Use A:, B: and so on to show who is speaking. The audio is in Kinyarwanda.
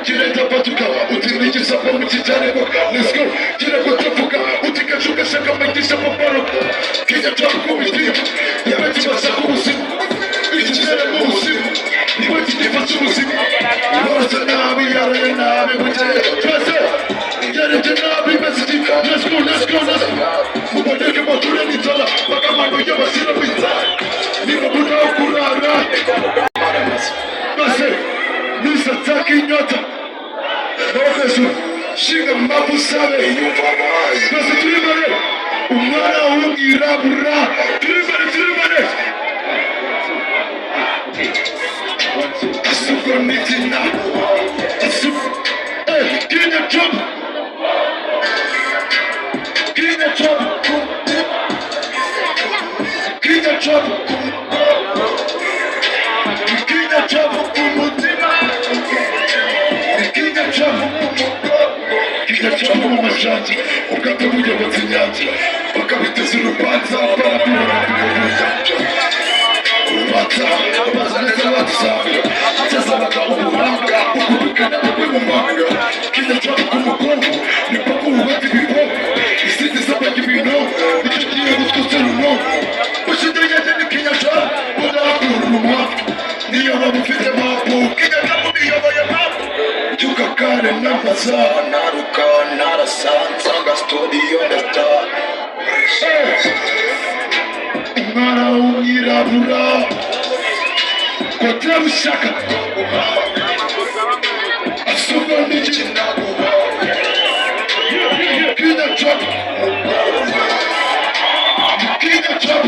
A: kireta patuka utimikisa pamuti cyane boka let's go gira kutufuka utikachuka shaka maitisha paparo Kenya twakubitiye yabakibaza kubuzima ikizere mu buzima niba kigifata ubuzima bose nabi yaraye nabi buteye twese yarebye nabi mesiti let's go muboneke mature nitala bakamano y'abasira bitara niba bunaho kurara base nisataki nyota Profeso, shinga mbavu sabe base turibare umwana w'umwirabura turibare asuko nitina asuko Kenya chop Kenya chop Kigacamu mu mashati ukatabuye bazinyanja bakabiteza urubanza barabura kubata bazaneza badusanga cyasabaga ubuhanga ukubikana kwe mu manga kigacamu ku mugongo niko kuwubata ibibogo izindi z'abajya ibintu nicyo kiye gutwuza runo ushidegeze ni kigacamu udakura urumwa niyo waba ufite mapu kigacamu niyoboye mapu Juga kare namaza naruka narasanza nga studio ndata umwana w'umwirabura kotera ushaka asuka n'ikina kina chop Kenya chop